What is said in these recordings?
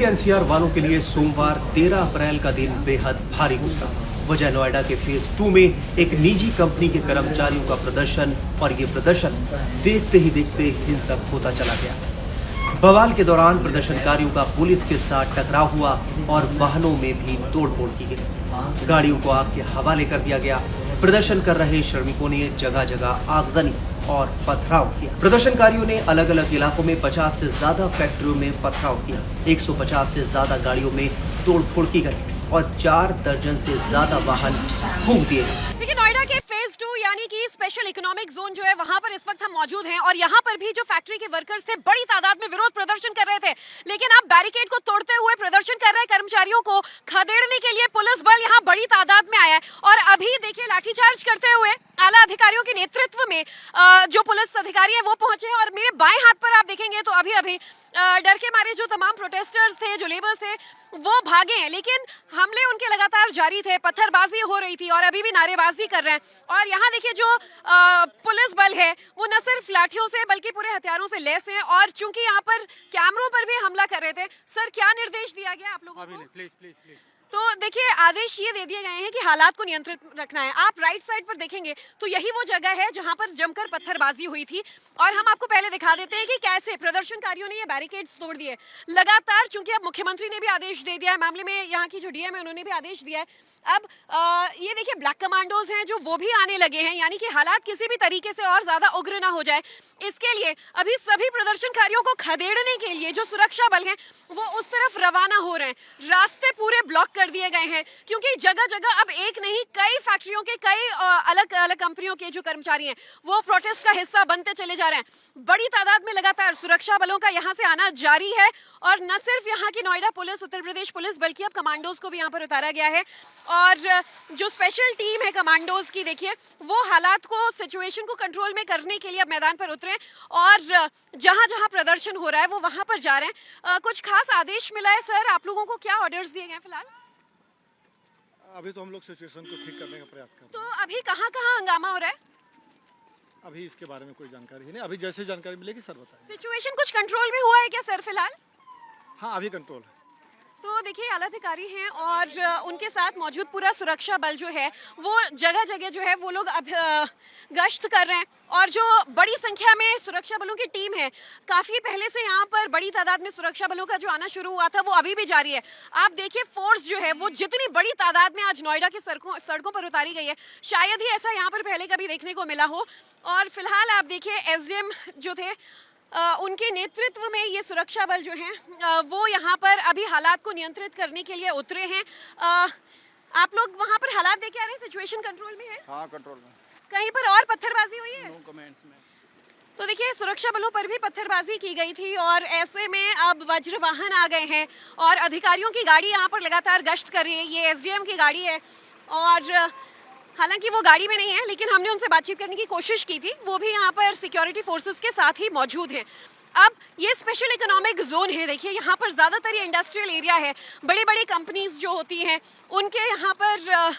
NCR वालों के लिए सोमवार 13 अप्रैल का दिन बेहद भारी गुजरा। वजह नोएडा के फेज 2 में एक निजी कंपनी के कर्मचारियों का प्रदर्शन, और ये प्रदर्शन देखते ही देखते हिंसक होता चला गया। बवाल के दौरान प्रदर्शनकारियों का पुलिस के साथ टकराव हुआ और वाहनों में भी तोड़फोड़ की गई। गाड़ियों को आग के हवाले कर दिया गया। प्रदर्शन कर रहे श्रमिकों ने जगह जगह आगजनी और पथराव किया। प्रदर्शनकारियों ने अलग अलग इलाकों में 50 से ज्यादा फैक्ट्रियों में पथराव किया। 150 से ज्यादा गाड़ियों में तोड़फोड़ की गई और 4 दर्जन से ज्यादा वाहन फूंक दिए। देखिए, नोएडा के फेज 2 यानी कि स्पेशल इकोनॉमिक जोन जो है, वहां पर इस वक्त हम मौजूद हैं और यहाँ पर भी जो फैक्ट्री के वर्कर्स थे बड़ी तादाद में विरोध प्रदर्शन कर रहे थे, लेकिन अब बैरिकेड को तोड़ते हुए प्रदर्शन कर रहे कर्मचारियों को खदेड़ने के लिए पुलिस बल यहाँ बड़ी तादाद में आया है। और अभी देखिए, लाठीचार्ज करते हुए आला अधिकारियों के नेतृत्व में जो पुलिस अधिकारी है वो पहुंचे हैं। और मेरे बाएं हाथ पर आप देखेंगे तो अभी अभी डर के मारे जो तमाम प्रोटेस्टर्स थे, जो लेबर्स थे, वो भागे हैं, लेकिन हमले उनके लगातार जारी थे। पत्थरबाजी हो रही थी और अभी भी नारेबाजी कर रहे हैं। और यहाँ देखिए, जो पुलिस बल है वो न सिर्फ लाठियों से बल्कि पूरे हथियारों से लैस हैं। और चूंकि यहाँ पर कैमरों पर भी हमला कर रहे थे, सर क्या निर्देश दिया गया आप लोगों को? प्लीज। तो देखिए, आदेश ये दे दिए गए हैं कि हालात को नियंत्रित रखना है। आप राइट साइड पर देखेंगे तो यही वो जगह है जहां पर जमकर पत्थरबाजी हुई थी। और हम आपको पहले दिखा देते हैं कि कैसे प्रदर्शनकारियों ने ये बैरिकेड्स तोड़ दिए लगातार। चूंकि अब मुख्यमंत्री ने भी आदेश दे दिया है मामले में, यहाँ की जो डीएम है उन्होंने भी आदेश दिया है। अब ये देखिए, ब्लैक कमांडोज हैं जो वो भी आने लगे हैं, यानी कि हालात किसी भी तरीके से और ज्यादा उग्र ना हो जाए, इसके लिए अभी सभी प्रदर्शनकारियों को खदेड़ने के लिए जो सुरक्षा बल हैं वो उस तरफ रवाना हो रहे हैं। रास्ते पूरे ब्लॉक कर दिए गए हैं क्योंकि जगह जगह अब एक नहीं कई फैक्ट्रियों के, कई अलग अलग कंपनियों के जो कर्मचारी हैं वो प्रोटेस्ट का हिस्सा बनते चले जा रहे हैं। बड़ी तादाद में लगातार सुरक्षा बलों का यहाँ से आना जारी है। और न सिर्फ यहाँ की नोएडा पुलिस, उत्तर प्रदेश पुलिस, बल्कि अब कमांडोज को भी यहाँ पर उतारा गया है। और जो स्पेशल टीम है कमांडोज की, देखिए वो हालात को, सिचुएशन को कंट्रोल में करने के लिए अब मैदान पर उतरे और जहां जहां प्रदर्शन हो रहा है वो वहां पर जा रहे हैं। कुछ खास आदेश मिला है सर, आप लोगों को क्या ऑर्डर्स दिए गए फिलहाल? अभी तो हम लोग सिचुएशन को ठीक करने का प्रयास कर रहे हैं। तो अभी कहाँ कहाँ हंगामा हो रहा है? अभी इसके बारे में कोई जानकारी नहीं, अभी जैसे जानकारी मिलेगी सर बताएंगे। सिचुएशन कुछ कंट्रोल में हुआ है क्या सर फिलहाल? हाँ, अभी कंट्रोल है। तो देखिए, आला अधिकारी हैं और उनके साथ मौजूद पूरा सुरक्षा बल जो है वो जगह जगह जो है वो लोग अब गश्त कर रहे हैं। और जो बड़ी संख्या में सुरक्षा बलों की टीम है, काफी पहले से यहाँ पर बड़ी तादाद में सुरक्षा बलों का जो आना शुरू हुआ था वो अभी भी जारी है। आप देखिए, फोर्स जो है वो जितनी बड़ी तादाद में आज नोएडा की सड़कों पर उतारी गई है, शायद ही ऐसा यहाँ पर पहले कभी देखने को मिला हो। और फिलहाल आप देखिए, एसडीएम जो थे उनके नेतृत्व में ये सुरक्षा बल जो हैं वो यहाँ पर अभी हालात को नियंत्रित करने के लिए उतरे हैं। आप लोग वहाँ पर हालात देख के आ रहे हैं, सिचुएशन कंट्रोल में है? हाँ, कंट्रोल में। कहीं पर और पत्थरबाजी हुई है? नो कमेंट्स में। तो देखिए, सुरक्षा बलों पर भी पत्थरबाजी की गई थी और ऐसे में अब वज्र वाहन आ गए हैं और अधिकारियों की गाड़ी यहाँ पर लगातार गश्त कर रही है। ये एसडीएम की गाड़ी है और हालांकि वो गाड़ी में नहीं है, लेकिन हमने उनसे बातचीत करने की कोशिश की थी। वो भी यहाँ पर सिक्योरिटी फोर्सेस के साथ ही मौजूद हैं। अब ये स्पेशल इकोनॉमिक जोन है, देखिए यहाँ पर ज़्यादातर ये इंडस्ट्रियल एरिया है। बड़ी बड़ी कंपनीज जो होती हैं उनके यहाँ पर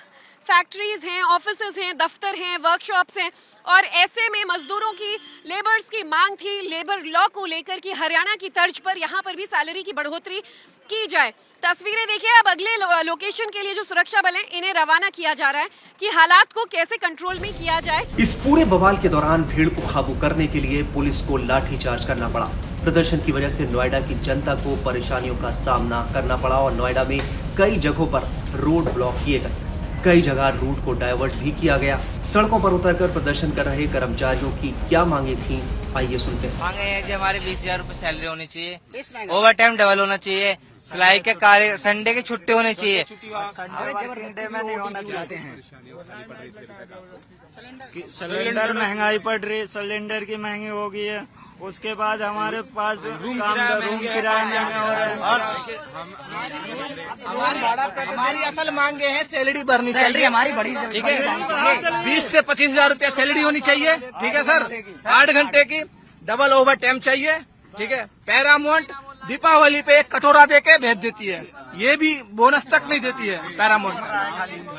फैक्ट्रीज हैं, ऑफिसेज हैं, दफ्तर हैं, वर्कशॉप्स हैं। और ऐसे में मजदूरों की, लेबर्स की मांग थी लेबर लॉ को लेकर कि हरियाणा की तर्ज पर यहाँ पर भी सैलरी की बढ़ोतरी की जाए। तस्वीरें देखिए, अब अगले लोकेशन के लिए जो सुरक्षा बल हैं इन्हें रवाना किया जा रहा है कि हालात को कैसे कंट्रोल में किया जाए। इस पूरे बवाल के दौरान भीड़ को काबू करने के लिए पुलिस को लाठीचार्ज करना पड़ा। प्रदर्शन की वजह से नोएडा की जनता को परेशानियों का सामना करना पड़ा और नोएडा में कई जगहों पर रोड ब्लॉक किए गए। कई जगह रूट को डाइवर्ट भी किया गया। सड़कों पर उतरकर प्रदर्शन कर रहे कर्मचारियों की क्या मांगे थी, आइए सुनते हैं। मांगे हैं कि हमारे 20,000 रूपए सैलरी होनी चाहिए, ओवर टाइम डबल होना चाहिए, सिलाई के कार्य, संडे की छुट्टी होनी चाहिए। संडे में नहीं होना चाहते हैं। सिलेंडर महंगाई पड़ रही, सिलेंडर की महंगी हो गई है। उसके बाद हमारे पास रूम किराया नहीं हो रहा है। और हमारी असल मांगे हैं, सैलरी बढ़नी चाहिए हमारी बड़ी, ठीक है। 20 से 25,000 रूपया सैलरी होनी चाहिए, ठीक है सर। 8 घंटे की डबल ओवर टाइम चाहिए, ठीक है। पैरामाउंट दीपावली पे एक कटोरा दे के भेज देती है, ये भी बोनस तक नहीं देती है पैरामोड में।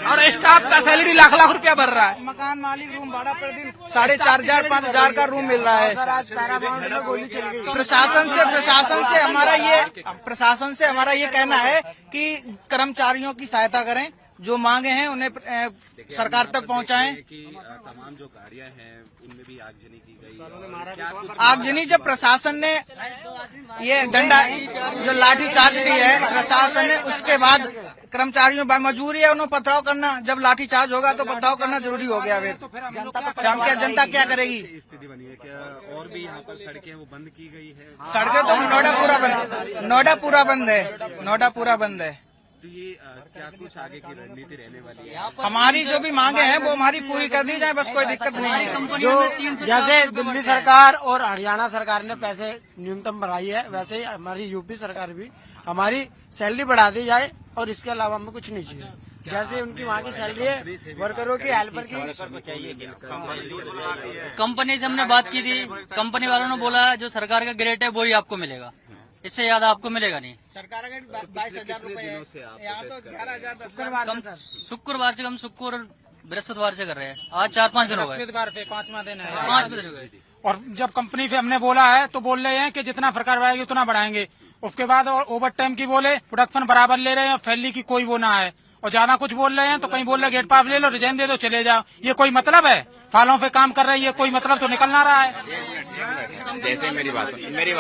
और स्टाफ का सैलरी लाख लाख रुपया भर रहा है। मकान मालिक रूम भाड़ा पर दिन 4,500 5,000 का रूम मिल रहा है। प्रशासन से हमारा ये कहना है कि कर्मचारियों की सहायता करें, जो मांगे हैं उन्हें सरकार तक पहुंचाएं। तमाम जो गाड़ियां हैं उनमें भी आगजनी की गई। आगजनी जब प्रशासन ने ये डंडा जो लाठी चार्ज की है प्रशासन ने, उसके बाद कर्मचारियों की मजबूरी है उन्हें पथराव करना। जब लाठी चार्ज होगा तो पथराव करना जरूरी हो गया। फिर जनता क्या करेगी? स्थिति बनी है क्या? और भी यहाँ पर सड़कें वो बंद की गई है। सड़कें तो नोएडा पूरा बंद है। तो ये क्या कुछ आगे की रणनीति रहने वाली है? हमारी जो भी मांगे हैं वो हमारी पूरी कर दी जाए, बस कोई दिक्कत नहीं है। जो जैसे दिल्ली सरकार और हरियाणा सरकार ने पैसे न्यूनतम बढ़ाई है, वैसे ही हमारी यूपी सरकार भी हमारी सैलरी बढ़ा दी जाए और इसके अलावा हमें कुछ नहीं चाहिए। जैसे उनकी वहाँ की सैलरी है वर्करों की, हेल्पर की। कंपनी से हमने बात की थी, कंपनी वालों ने बोला जो सरकार का ग्रेड है वो ही आपको मिलेगा, इससे ज्यादा आपको मिलेगा नहीं। सरकार का 22,000 रुपए है, यहाँ तो 11,000। शुक्रवार से हम शुक्र बृहस्पतिवार से कर रहे हैं, आज 4-5 दिन हो गए। 5वां दिन है। 5 दिन हो गए। और जब कंपनी से हमने बोला है तो बोल रहे हैं कि जितना सरकार बढ़ाएगी उतना बढ़ाएंगे। उसके बाद और ओवर टाइम की बोले, प्रोडक्शन बराबर ले रहे हैं, फैली की कोई वो ना है। और ज्यादा कुछ बोल रहे हैं तो कहीं बोल रहे गेट पास ले लो, रिजाइन दे दो, चले जाओ। ये कोई मतलब है? फालों पे काम कर रहे हैं, ये कोई मतलब तो निकल ना रहा है। जैसे मेरी बात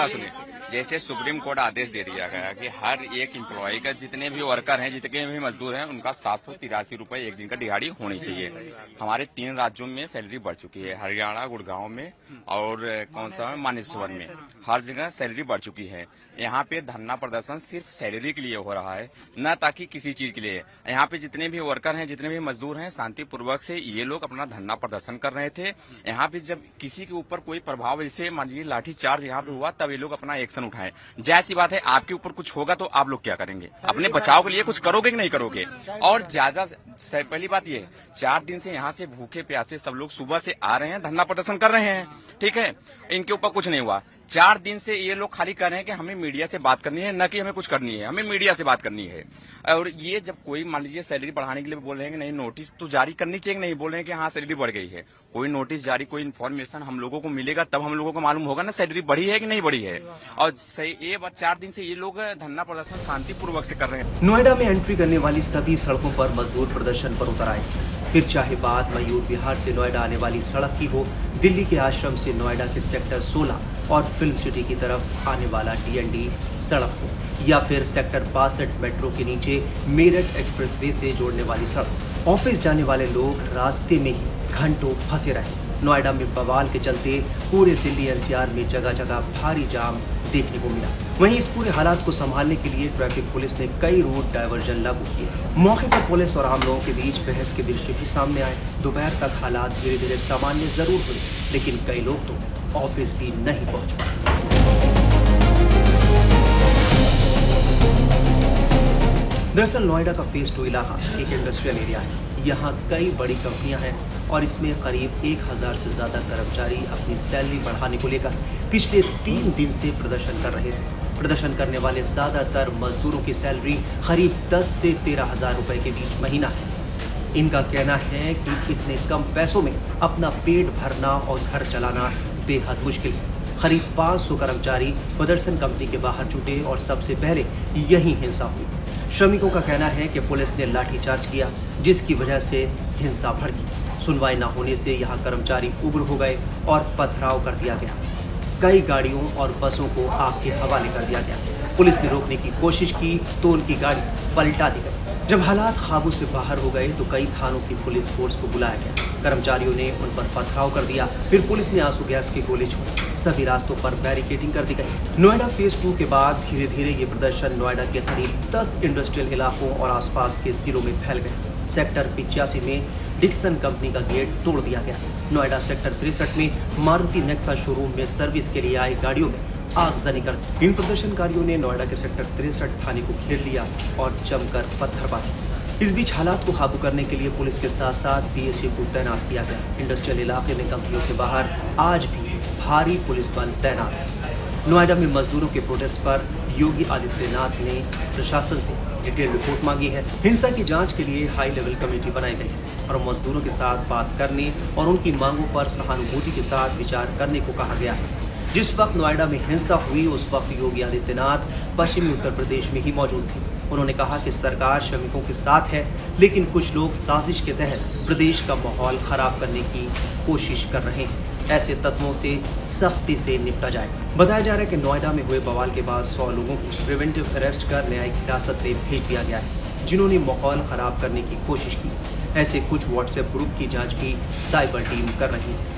सुनिए, जैसे सुप्रीम कोर्ट आदेश दे दिया गया कि हर एक एम्प्लॉय का, जितने भी वर्कर हैं, जितने भी मजदूर हैं, उनका 783 रुपए एक दिन का दिहाड़ी होनी चाहिए। हमारे 3 राज्यों में सैलरी बढ़ चुकी है, हरियाणा, गुड़गांव में और कौन सा मानेसर में, हर जगह सैलरी बढ़ चुकी है। यहाँ पे धरना प्रदर्शन सिर्फ सैलरी के लिए हो रहा है, न ताकि किसी चीज के लिए। यहाँ पे जितने भी वर्कर हैं, जितने भी मजदूर हैं, शांतिपूर्वक से ये लोग अपना धरना प्रदर्शन कर रहे थे। यहाँ पे जब किसी के ऊपर कोई प्रभाव, जैसे मान लीजिए लाठी चार्ज यहाँ पे हुआ, तब ये लोग अपना एक्शन उठाए। जैसी बात है, आपके ऊपर कुछ होगा तो आप लोग क्या करेंगे? अपने बचाव के लिए कुछ करोगे कि नहीं करोगे? और ज्यादा पहली बात ये, 4 दिन से यहाँ से भूखे प्यासे सब लोग सुबह से आ रहे हैं, धरना प्रदर्शन कर रहे हैं, ठीक है, इनके ऊपर कुछ नहीं हुआ। 4 दिन से ये लोग खाली कर रहे हैं कि हमें मीडिया से बात करनी है, न कि हमें कुछ करनी है, हमें मीडिया से बात करनी है। और ये जब कोई मान लीजिए सैलरी बढ़ाने के लिए बोल रहे हैं कि नहीं, नोटिस तो जारी करनी चाहिए, नहीं बोल रहे हैं कि हाँ सैलरी बढ़ गई है। कोई नोटिस जारी, कोई इन्फॉर्मेशन हम लोगों को मिलेगा, तब हम लोगों को मालूम होगा ना सैलरी बढ़ी है कि नहीं बढ़ी है। और ये 4 दिन से ये लोग धरना प्रदर्शन शांतिपूर्वक से कर रहे हैं। नोएडा में एंट्री करने वाली सभी सड़कों पर मजदूर प्रदर्शन पर उतर आए। फिर चाहे बात मयूर विहार से नोएडा आने वाली सड़क की हो, दिल्ली के आश्रम से नोएडा के सेक्टर 16 और फिल्म सिटी की तरफ आने वाला DND सड़क हो, या फिर सेक्टर 62 मेट्रो के नीचे मेरठ एक्सप्रेसवे से जोड़ने वाली सड़क। ऑफिस जाने वाले लोग रास्ते में ही घंटों फंसे रहे। नोएडा में बवाल के चलते पूरे दिल्ली NCR में जगह जगह भारी जाम देखने को मिला। वहीं इस पूरे हालात को संभालने के लिए ट्रैफिक पुलिस ने कई रूट डायवर्जन लागू किए। मौके पर पुलिस और आम लोगों के बीच बहस के दृश्य भी सामने आए। दोपहर तक हालात धीरे धीरे सामान्य जरूर हुए, लेकिन कई लोग तो ऑफिस भी नहीं पहुंच पाए। दरअसल नोएडा का फेज 2 इलाका एक इंडस्ट्रियल एरिया है। यहाँ कई बड़ी कंपनियां हैं और इसमें करीब 1000 से ज्यादा कर्मचारी अपनी सैलरी बढ़ाने को लेकर पिछले 3 दिन से प्रदर्शन कर रहे थे। प्रदर्शन करने वाले ज्यादातर मजदूरों की सैलरी करीब 10 से 13,000 रुपए के बीच महीना है। इनका कहना है कि इतने कम पैसों में अपना पेट भरना और घर चलाना बेहद मुश्किल है। करीब 500 कर्मचारी प्रदर्शन कंपनी के बाहर जुटे और सबसे पहले यही हिंसा हुई। श्रमिकों का कहना है कि पुलिस ने लाठीचार्ज किया, जिसकी वजह से हिंसा भड़की। सुनवाई न होने से यहाँ कर्मचारी उग्र हो गए और पथराव कर दिया गया। कई गाड़ियों और बसों को आग के हवाले कर दिया गया। पुलिस ने रोकने की कोशिश की तो उनकी गाड़ी पलटा दी गई। जब हालात काबू से बाहर हो गए तो कई थानों की पुलिस फोर्स को बुलाया गया। कर्मचारियों ने उन पर पथराव कर दिया। फिर पुलिस ने आंसू गैस के गोले छोड़े। सभी रास्तों पर बैरिकेडिंग कर दी गई। नोएडा फेज 2 के बाद धीरे धीरे ये प्रदर्शन नोएडा के करीब 10 इंडस्ट्रियल इलाकों और आसपास के जिलों में फैल गए। सेक्टर 85 में डिक्सन कंपनी का गेट तोड़ दिया गया। नोएडा सेक्टर 63 में मारुति नेक्सा शोरूम में सर्विस के लिए आई गाड़ियों में आगजनी कर दी। इन प्रदर्शनकारियों ने नोएडा के सेक्टर 63 थाने को घेर लिया और जमकर पत्थरबाजी। इस बीच हालात को काबू करने के लिए पुलिस के साथ साथ PSA को तैनात किया गया। इंडस्ट्रियल इलाके में कंपनियों के बाहर आज भी भारी पुलिस बल तैनात है। नोएडा में मजदूरों के प्रोटेस्ट पर योगी आदित्यनाथ ने प्रशासन से डिटेल रिपोर्ट मांगी है। हिंसा की जांच के लिए हाई लेवल कमेटी बनाई गई है और मजदूरों के साथ बात करने और उनकी मांगों पर सहानुभूति के साथ विचार करने को कहा गया है। जिस वक्त नोएडा में हिंसा हुई उस वक्त योगी आदित्यनाथ पश्चिमी उत्तर प्रदेश में ही मौजूद थे। उन्होंने कहा कि सरकार श्रमिकों के साथ है, लेकिन कुछ लोग साजिश के तहत प्रदेश का माहौल खराब करने की कोशिश कर रहे हैं। ऐसे तत्वों से सख्ती से निपटा जाए। बताया जा रहा है कि नोएडा में हुए बवाल के बाद 100 लोगों को प्रिवेंटिव अरेस्ट कर न्यायिक हिरासत में भेज दिया गया है, जिन्होंने माहौल खराब करने की कोशिश की। ऐसे कुछ व्हाट्सएप ग्रुप की जांच भी साइबर टीम कर रही है।